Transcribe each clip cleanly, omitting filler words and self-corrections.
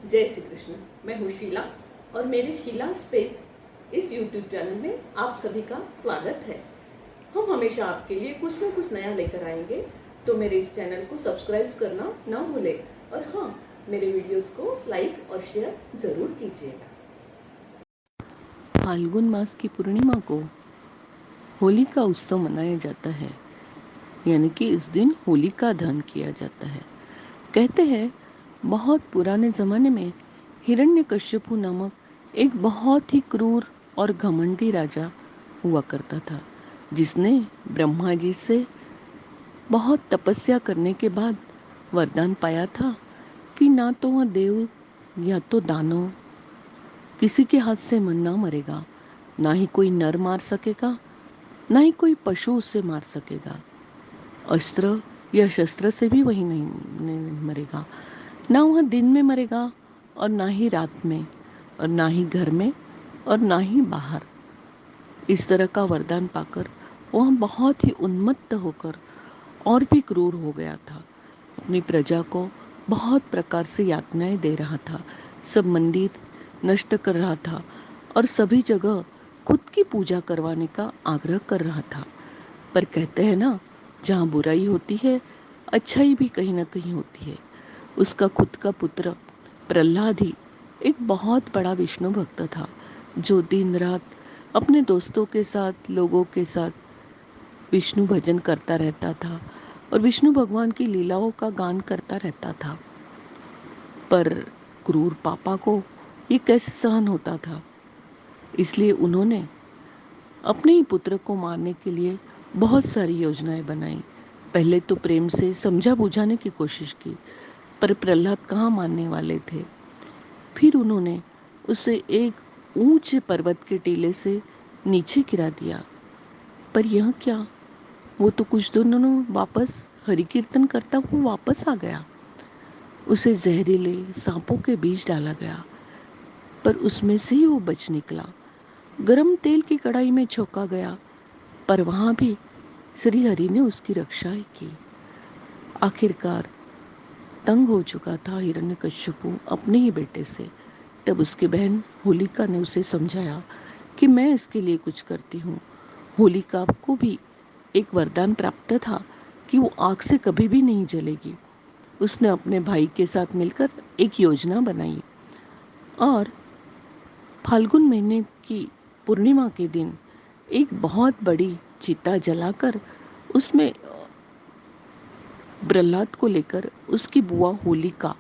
जय श्री कृष्ण। मैं हूँ शीला और मेरे शीला स्पेस इस YouTube चैनल में आप सभी का स्वागत है। हम हमेशा आपके लिए कुछ न कुछ नया लेकर आएंगे, तो मेरे इस चैनल को सब्सक्राइब करना ना भूलें और हाँ, मेरे वीडियोस को लाइक और शेयर जरूर कीजिएगा। फाल्गुन मास की पूर्णिमा को होली का उत्सव मनाया जाता है, यानी कि इस दिन होलिका दहन किया जाता है। कहते हैं बहुत पुराने जमाने में हिरण्यकश्यपु नामक एक बहुत ही क्रूर और घमंडी राजा हुआ करता था, जिसने ब्रह्मा जी से बहुत तपस्या करने के बाद वरदान पाया था कि ना तो वह देव या तो दानव किसी के हाथ से ना मरेगा, ना ही कोई नर मार सकेगा, ना ही कोई पशु उससे मार सकेगा। अस्त्र या शस्त्र से भी वही नहीं मरेगा। ना वह दिन में मरेगा और ना ही रात में, और ना ही घर में और ना ही बाहर। इस तरह का वरदान पाकर वह बहुत ही उन्मत्त होकर और भी क्रूर हो गया था। अपनी प्रजा को बहुत प्रकार से यातनाएं दे रहा था, सब मंदिर नष्ट कर रहा था और सभी जगह खुद की पूजा करवाने का आग्रह कर रहा था। पर कहते हैं ना, जहाँ बुराई होती है अच्छाई भी कहीं ना कहीं होती है। उसका खुद का पुत्र प्रहलाद ही एक बहुत बड़ा विष्णु भक्त था, जो दिन रात अपने दोस्तों के साथ, लोगों के साथ विष्णु भजन करता रहता था और विष्णु भगवान की लीलाओं का गान करता रहता था। पर क्रूर पापा को ये कैसे सहन होता था, इसलिए उन्होंने अपने ही पुत्र को मारने के लिए बहुत सारी योजनाएं बनाई। पहले तो प्रेम से समझा बुझाने की कोशिश की, पर प्रहलाद कहाँ मानने वाले थे। फिर उन्होंने उसे एक ऊंचे पर्वत के टीले से नीचे गिरा दिया। पर यह क्या, वो तो कुछ दिनों वापस हरि कीर्तन करता वो वापस आ गया। उसे जहरीले सांपों के बीज डाला गया, पर उसमें से ही वो बच निकला। गरम तेल की कढ़ाई में झोंका गया, पर वहां भी श्री हरि ने उसकी रक्षा की। आखिरकार तंग हो चुका था हिरण्यकश्यपु अपने ही बेटे से। तब उसकी बहन होलिका ने उसे समझाया कि मैं इसके लिए कुछ करती हूँ। होलिका को भी एक वरदान प्राप्त था कि वो आग से कभी भी नहीं जलेगी। उसने अपने भाई के साथ मिलकर एक योजना बनाई और फाल्गुन महीने की पूर्णिमा के दिन एक बहुत बड़ी चिता जलाकर उसमें प्रहलाद को लेकर उसकी बुआ होलिका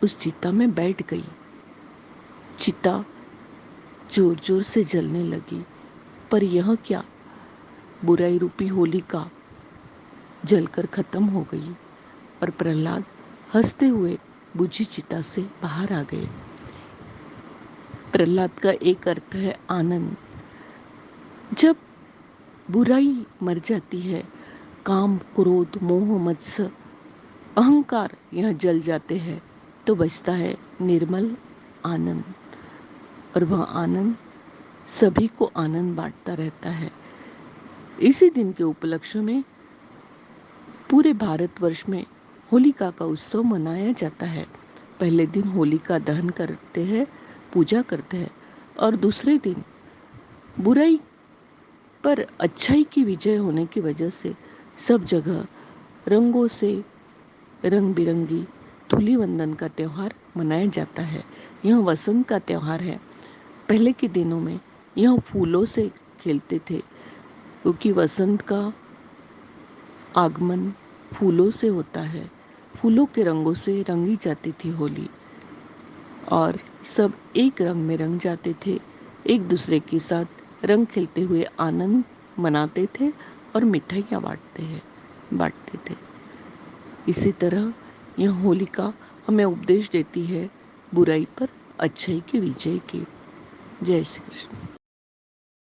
उस चिता में बैठ गई। चिता जोर जोर से जलने लगी, पर यह क्या, बुराई रूपी होलिका जलकर खत्म हो गई और प्रहलाद हंसते हुए बुझी चिता से बाहर आ गए। प्रहलाद का एक अर्थ है आनंद। जब बुराई मर जाती है, काम, क्रोध, मोह, मत्सर, अहंकार यह जल जाते हैं, तो बचता है निर्मल आनंद, और वह आनंद सभी को आनंद बांटता रहता है। इसी दिन के उपलक्ष्य में पूरे भारतवर्ष में होलिका का उत्सव मनाया जाता है। पहले दिन होलिका दहन करते हैं, पूजा करते हैं, और दूसरे दिन बुराई पर अच्छाई की विजय होने की वजह से सब जगह रंगों से रंग बिरंगी धूलिवंदन का त्यौहार मनाया जाता है। यह वसंत का त्यौहार है। पहले के दिनों में यह फूलों से खेलते थे, क्योंकि वसंत का आगमन फूलों से होता है। फूलों के रंगों से रंगी जाती थी होली, और सब एक रंग में रंग जाते थे, एक दूसरे के साथ रंग खेलते हुए आनंद मनाते थे और मिठाइयाँ बांटते थे। इसी तरह यह होलिका हमें उपदेश देती है बुराई पर अच्छाई की विजय की। जय श्री कृष्ण।